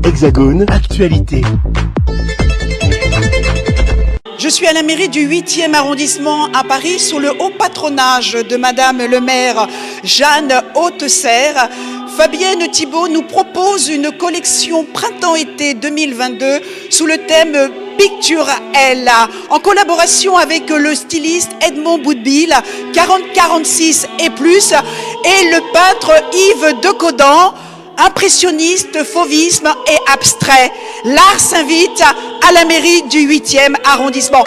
Hexagone, actualité. Je suis à la mairie du 8e arrondissement à Paris sous le haut patronage de Madame le maire Jeanne Hautesserre. Fabienne Thibault nous propose une collection printemps-été 2022 sous le thème Picturel, en collaboration avec le styliste Edmond Boudbil, 40-46 et plus, et le peintre Yves Decodan, impressionniste, fauvisme et abstrait. L'art s'invite à la mairie du 8e arrondissement.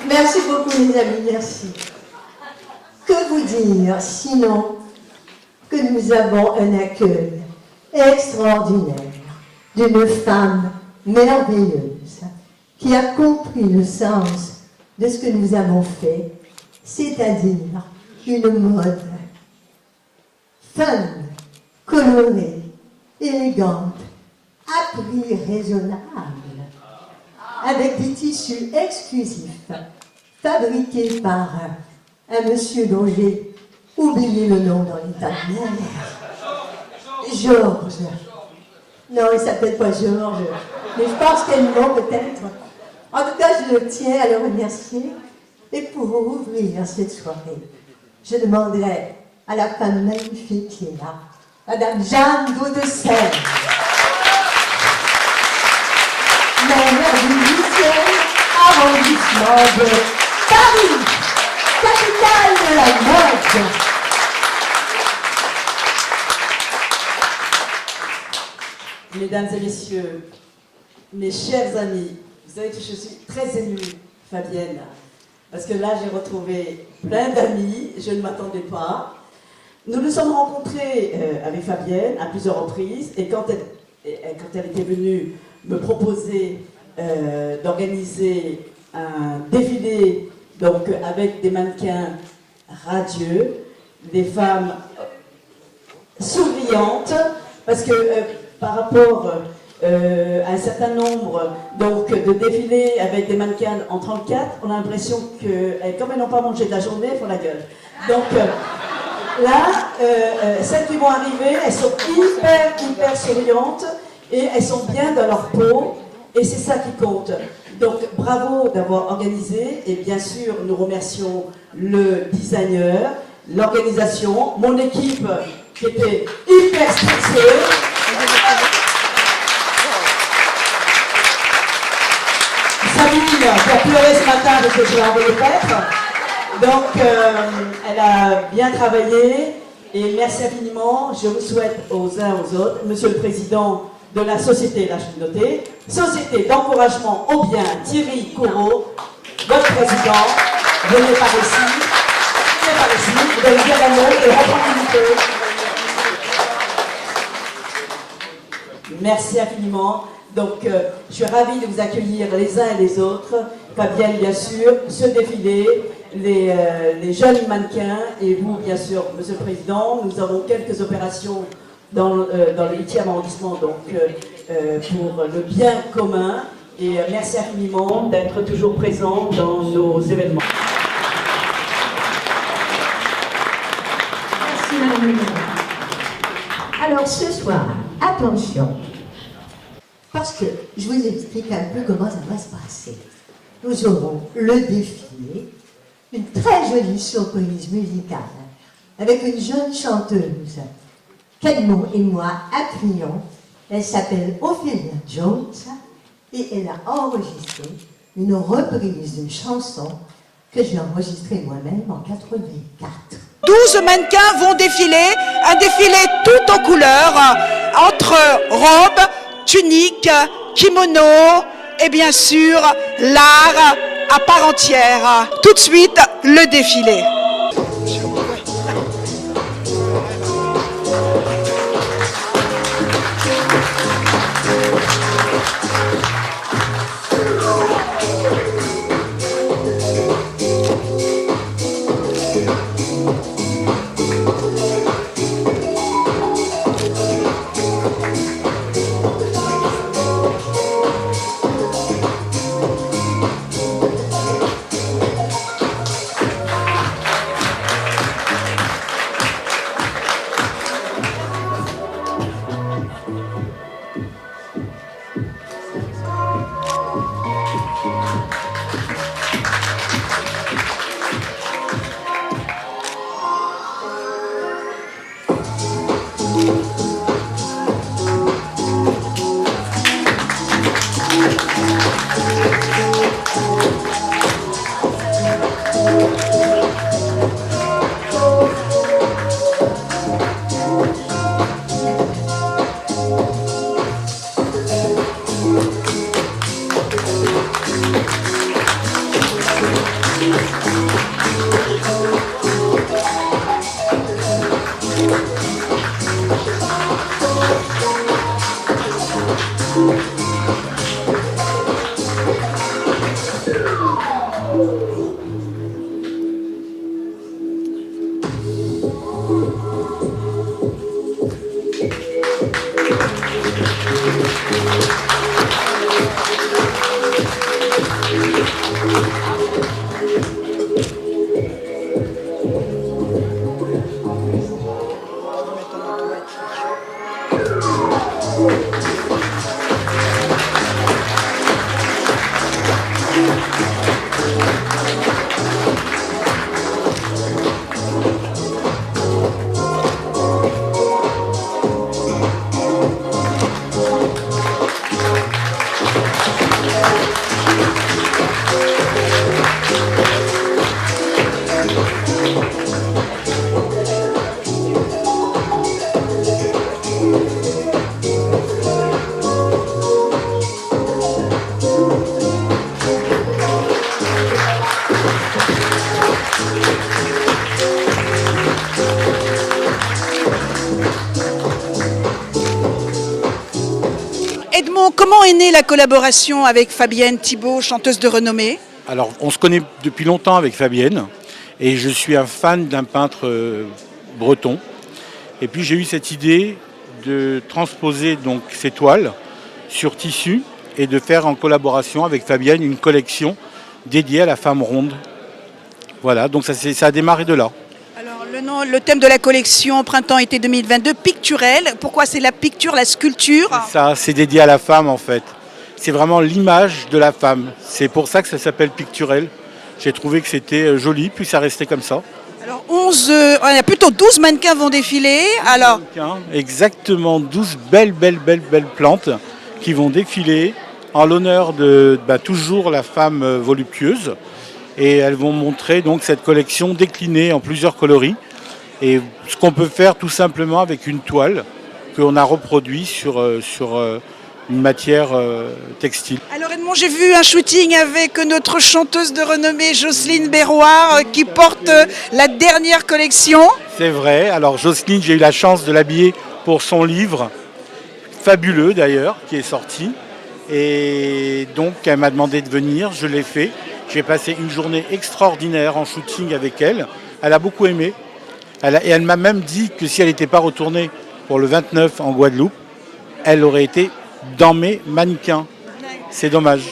Merci beaucoup mes amis, merci. Que vous dire sinon que nous avons un accueil extraordinaire d'une femme merveilleuse qui a compris le sens de ce que nous avons fait, c'est-à-dire une mode fun, colorée, élégante, à prix raisonnable, avec des tissus exclusifs, fabriqués par un monsieur dont j'ai oublié le nom dans l'état de mer. Georges. Non, il ne s'appelle pas Georges, mais je pense qu'il y a le nom peut-être. En tout cas, je le tiens à le remercier. Et pour ouvrir cette soirée, je demanderai à la femme magnifique qui est là, Madame Jeanne Hautesserre, maire du 8e arrondissement de Paris, capitale de la mode. Mesdames et messieurs, mes chers amis, vous savez que je suis très émue, Fabienne, parce que là j'ai retrouvé plein d'amis, je ne m'attendais pas. Nous nous sommes rencontrés avec Fabienne à plusieurs reprises, et quand elle était venue me proposer d'organiser un défilé donc, avec des mannequins radieux, des femmes souriantes, parce que par rapport à un certain nombre donc, de défilés avec des mannequins en 34, on a l'impression que, comme elles n'ont pas mangé de la journée, elles font la gueule. Donc là, celles qui vont arriver, elles sont hyper souriantes et elles sont bien dans leur peau et c'est ça qui compte. Donc bravo d'avoir organisé et bien sûr nous remercions le designer, l'organisation, mon équipe qui était hyper stressée. Sabine qui a pleuré ce matin parce que je l'ai envoyé paître. Donc elle a bien travaillé et merci infiniment. Je vous souhaite aux uns aux autres, Monsieur le Président de la Société, là je vais noter, Société d'encouragement au bien, Thierry Corot, votre président, venez par ici, vous allez dire la nôtre et reprendre. Merci infiniment. Donc, je suis ravie de vous accueillir les uns et les autres. Fabienne, bien sûr, ce défilé, les jeunes mannequins et vous, bien sûr, Monsieur le Président. Nous avons quelques opérations dans le 8e arrondissement, donc pour le bien commun. Et merci infiniment d'être toujours présent dans nos événements. Merci Madame le maire. Alors ce soir, attention, parce que je vous explique un peu comment ça va se passer. Nous aurons le défilé, une très jolie surprise musicale, avec une jeune chanteuse qu'Edmond et moi appuyons. Elle s'appelle Ophélia Jones et elle a enregistré une reprise d'une chanson que j'ai enregistrée moi-même en 84. 12 mannequins vont défiler, un défilé tout en couleurs, entre robes, tuniques, kimono et bien sûr l'art à part entière. Tout de suite, le défilé. Edmond, comment est née la collaboration avec Fabienne Thibault, chanteuse de renommée? Alors, on se connaît depuis longtemps avec Fabienne et je suis un fan d'un peintre breton. Et puis j'ai eu cette idée de transposer donc ces toiles sur tissu et de faire en collaboration avec Fabienne une collection dédiée à la femme ronde. Voilà, donc ça a démarré de là. Alors le thème de la collection printemps-été 2022, picturel. Pourquoi c'est la picture, la sculpture? Ça, c'est dédié à la femme en fait. C'est vraiment l'image de la femme. C'est pour ça que ça s'appelle picturel. J'ai trouvé que c'était joli, puis ça restait comme ça. Alors il y a plutôt 12 mannequins vont défiler. Alors, exactement 12 belles plantes qui vont défiler en l'honneur de toujours la femme voluptueuse. Et elles vont montrer donc cette collection déclinée en plusieurs coloris. Et ce qu'on peut faire tout simplement avec une toile qu'on a reproduit sur une matière textile. alors Edmond, j'ai vu un shooting avec notre chanteuse de renommée Jocelyne Berroir qui porte la dernière collection. C'est vrai. Alors Jocelyne, j'ai eu la chance de l'habiller pour son livre, fabuleux d'ailleurs, qui est sorti. Et donc elle m'a demandé de venir, je l'ai fait. J'ai passé une journée extraordinaire en shooting avec elle. Elle a beaucoup aimé. Et elle m'a même dit que si elle n'était pas retournée pour le 29 en Guadeloupe, elle aurait été dans mes mannequins. C'est dommage.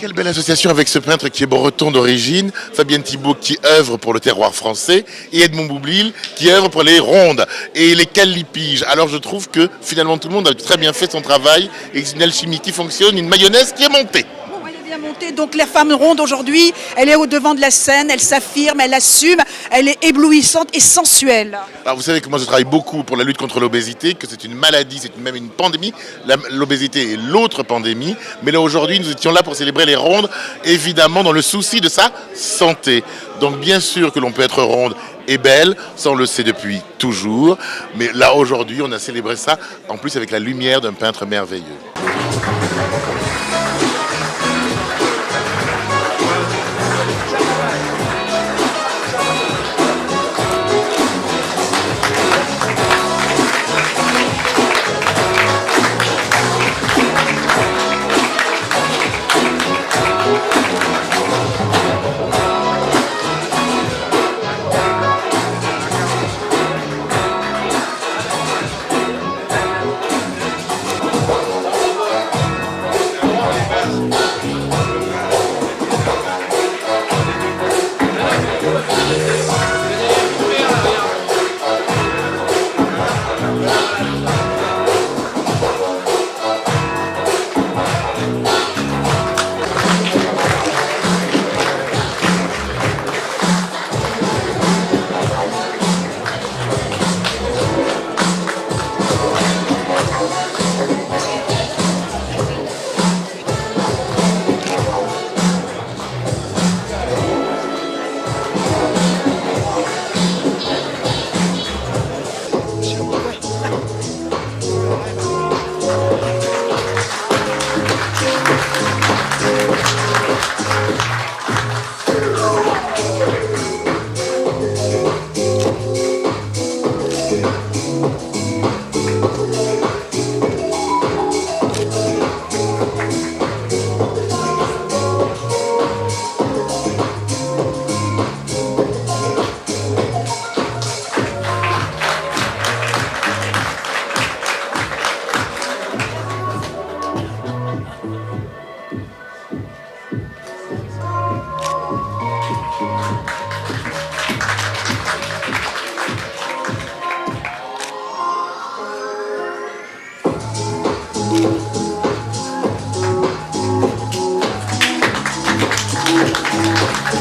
Quelle belle association avec ce peintre qui est breton d'origine, Fabienne Thibault qui œuvre pour le terroir français et Edmond Boublil qui œuvre pour les rondes et les calipiges. Alors je trouve que finalement tout le monde a très bien fait son travail et que c'est une alchimie qui fonctionne, une mayonnaise qui est montée. Elle est bien montée. Donc la femme ronde aujourd'hui, elle est au devant de la scène, elle s'affirme, elle assume, elle est éblouissante et sensuelle. Alors vous savez que moi je travaille beaucoup pour la lutte contre l'obésité, que c'est une maladie, c'est même une pandémie. L'obésité est l'autre pandémie, mais là aujourd'hui nous étions là pour célébrer les rondes, évidemment dans le souci de sa santé. Donc bien sûr que l'on peut être ronde et belle, ça on le sait depuis toujours, mais là aujourd'hui on a célébré ça en plus avec la lumière d'un peintre merveilleux.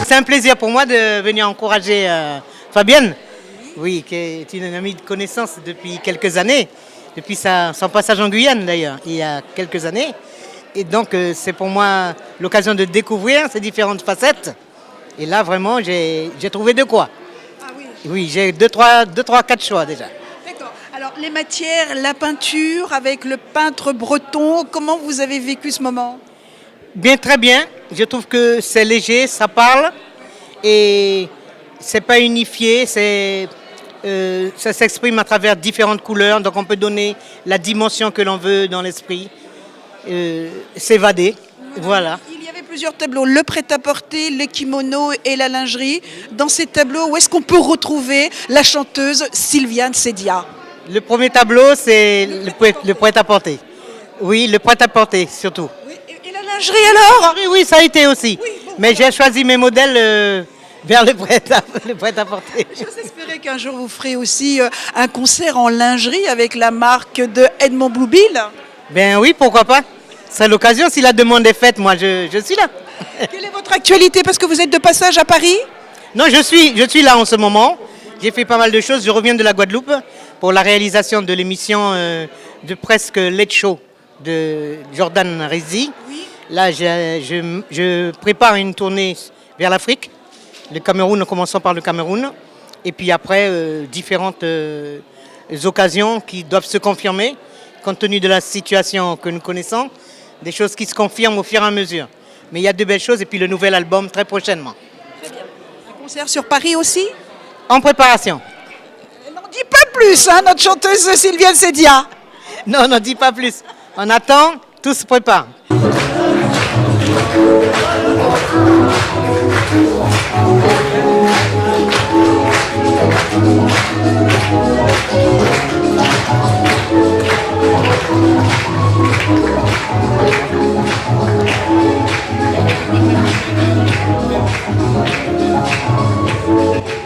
c'est un plaisir pour moi de venir encourager Fabienne, oui, qui est une amie de connaissance depuis quelques années, depuis son passage en Guyane d'ailleurs, il y a quelques années. Et donc c'est pour moi l'occasion de découvrir ces différentes facettes. Et là vraiment j'ai trouvé de quoi. Ah oui. Oui, j'ai 4 choix déjà. D'accord. Alors les matières, la peinture avec le peintre breton, comment vous avez vécu ce moment? Bien, très bien. Je trouve que c'est léger, ça parle et c'est pas unifié, ça s'exprime à travers différentes couleurs, donc on peut donner la dimension que l'on veut dans l'esprit, s'évader, voilà. Il y avait plusieurs tableaux, le prêt-à-porter, le kimono et la lingerie. Dans ces tableaux, où est-ce qu'on peut retrouver la chanteuse Sylviane Cédia? Le premier tableau, c'est le prêt-à-porter. Oui, le prêt-à-porter surtout. Oui, et la lingerie alors? Oui, ça a été aussi. Oui, bon, mais j'ai choisi mes modèles vers le prêt-à-porter. J'ose espérer qu'un jour vous ferez aussi un concert en lingerie avec la marque de Edmond Bluebill. Ben oui, pourquoi pas. C'est l'occasion, si la demande est faite, moi je suis là. Quelle est votre actualité? Parce que vous êtes de passage à Paris? Non, je suis là en ce moment. J'ai fait pas mal de choses. Je reviens de la Guadeloupe pour la réalisation de l'émission de presque Late Show de Jordan Rizzi. Oui. Là, je prépare une tournée vers l'Afrique, le Cameroun, en commençant par le Cameroun. Et puis après, différentes occasions qui doivent se confirmer, compte tenu de la situation que nous connaissons, des choses qui se confirment au fur et à mesure. Mais il y a de belles choses et puis le nouvel album très prochainement. Très bien. Un concert sur Paris aussi? En préparation. Elle n'en dit pas plus, hein, notre chanteuse Sylviane Cédia. Non, n'en dis pas plus. On attend, tout se prépare.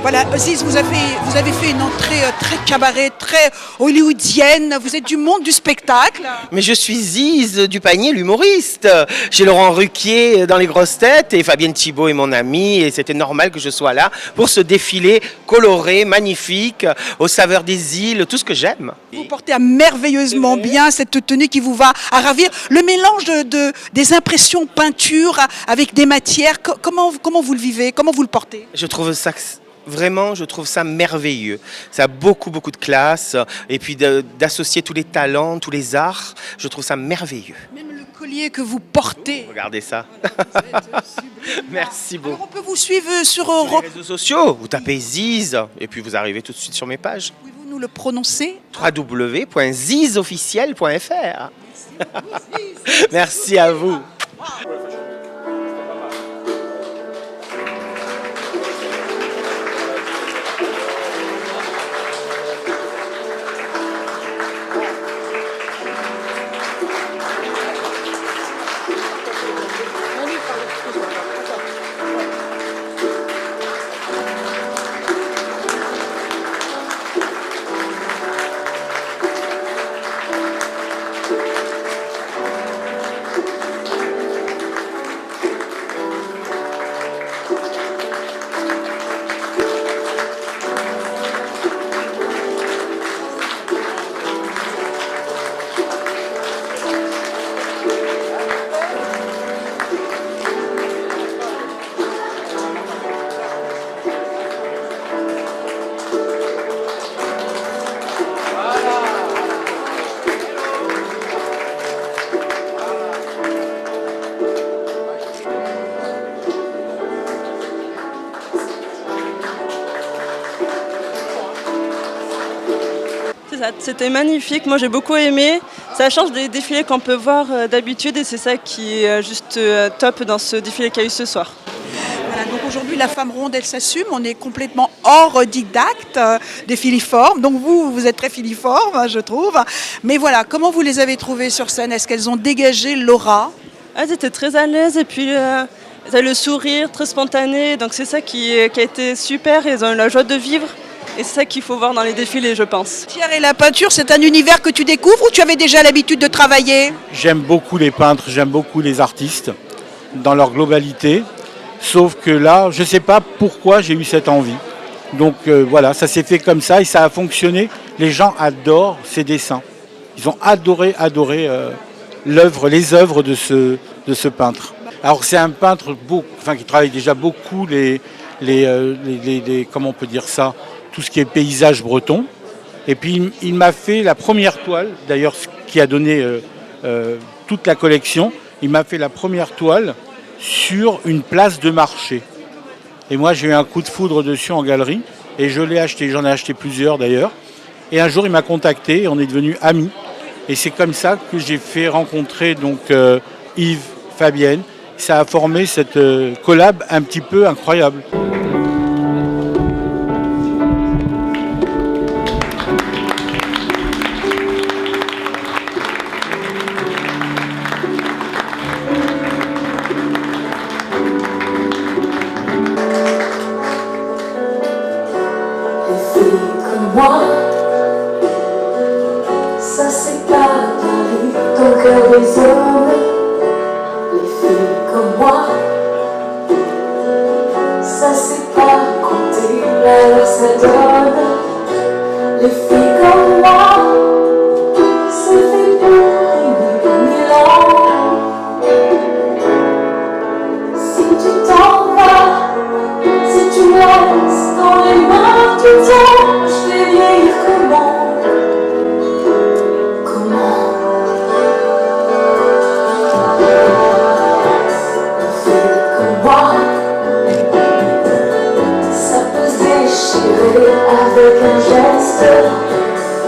Voilà, Ziz, vous avez fait une entrée très cabaret, très hollywoodienne. Vous êtes du monde du spectacle. Mais je suis Ziz du panier, l'humoriste. J'ai Laurent Ruquier dans les grosses têtes et Fabienne Thibault est mon amie et c'était normal que je sois là pour ce défilé coloré, magnifique, aux saveurs des îles, tout ce que j'aime. Vous portez merveilleusement bien cette tenue qui vous va à ravir. Le mélange des impressions peinture avec des matières, comment vous le vivez? Comment vous le portez? Je trouve ça vraiment, je trouve ça merveilleux. Ça a beaucoup de classe et puis d'associer tous les talents, tous les arts, je trouve ça merveilleux. Même le collier que vous portez. Regardez ça. Merci beaucoup. Alors on peut vous suivre sur Sur les réseaux sociaux, vous tapez Ziz et puis vous arrivez tout de suite sur mes pages. Pouvez-vous nous le prononcer? www.zizofficiel.fr. Merci à vous. C'était magnifique, moi j'ai beaucoup aimé. Ça change des défilés qu'on peut voir d'habitude et c'est ça qui est juste top dans ce défilé qu'il y a eu ce soir. Voilà, donc aujourd'hui la femme ronde elle s'assume, on est complètement hors didacte des filiformes, donc vous êtes très filiforme je trouve, mais voilà, comment vous les avez trouvées sur scène? Est-ce qu'elles ont dégagé l'aura? Elles étaient très à l'aise et puis elles avaient le sourire très spontané, donc c'est ça qui a été super, elles ont eu la joie de vivre. Et c'est ça qu'il faut voir dans les défilés, je pense. Thierry, la peinture, c'est un univers que tu découvres ou tu avais déjà l'habitude de travailler? J'aime beaucoup les peintres, j'aime beaucoup les artistes dans leur globalité. Sauf que là, je ne sais pas pourquoi j'ai eu cette envie. Donc voilà, ça s'est fait comme ça et ça a fonctionné. Les gens adorent ces dessins. Ils ont adoré les œuvres de ce peintre. Alors c'est un peintre qui travaille déjà beaucoup comment on peut dire ça, tout ce qui est paysage breton. Et puis il m'a fait la première toile, d'ailleurs qui a donné toute la collection. Il m'a fait la première toile sur une place de marché. Et moi j'ai eu un coup de foudre dessus en galerie et je l'ai acheté, j'en ai acheté plusieurs d'ailleurs. Et un jour il m'a contacté et on est devenus amis. Et c'est comme ça que j'ai fait rencontrer donc Yves, Fabienne. Ça a formé cette collab un petit peu incroyable. Moi, ça c'est pas Paris, ton cœur résonne. Les filles comme moi, ça c'est pas compter, alors ça donne. Les filles comme moi, ça fait pour 1000 ans. Si tu t'en vas, si tu me laisses dans les mains du temps, je vais vieillir comment? Une fille comme moi, ça peut se déchirer avec un geste,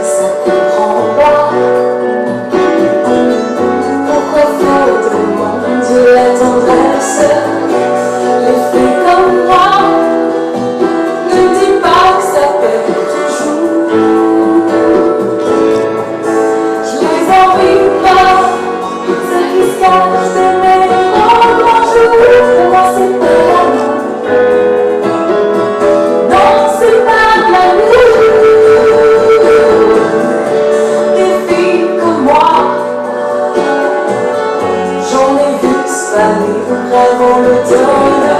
ça comprend pas. Pourquoi faudrait-il de la tendresse? Les filles comme moi, ne dis pas que ça perd toujours. Je les envie pas, celles qui se cachent de mes grands jours. Pour moi c'est pas l'amour, non c'est pas l'amour. Des filles comme moi, j'en ai vu s'aller avant l'automne.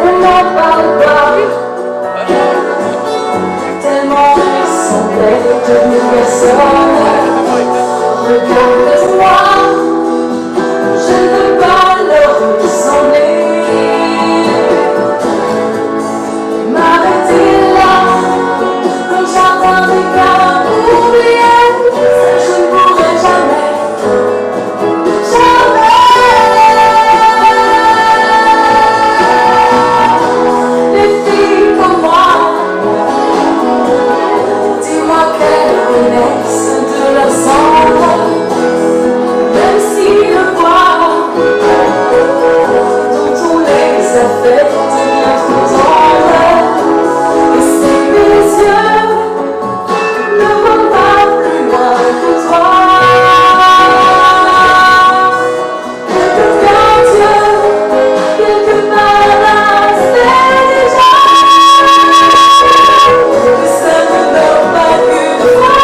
On n'en parle pas, tellement ils semblaient devenir personne. Regarde-moi, je ne veux pas leur ressembler. M'arrêter là, dans le jardin des gars oubliés, je ne pourrai jamais, jamais. Les filles comme moi, dis-moi qu'elles renaissent de leur cendre, même si le poids dont on les a fait devient trop tendre. Et si mes yeux ne vont pas plus loin que toi, quelques adieux, quelques paroles, c'est déjà que ça ne meurt pas qu'une fois.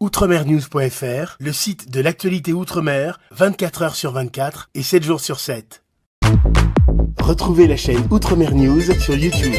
outremernews.fr, le site de l'actualité Outre-mer, 24 heures sur 24 et 7 jours sur 7. Retrouvez la chaîne Outremer News sur YouTube.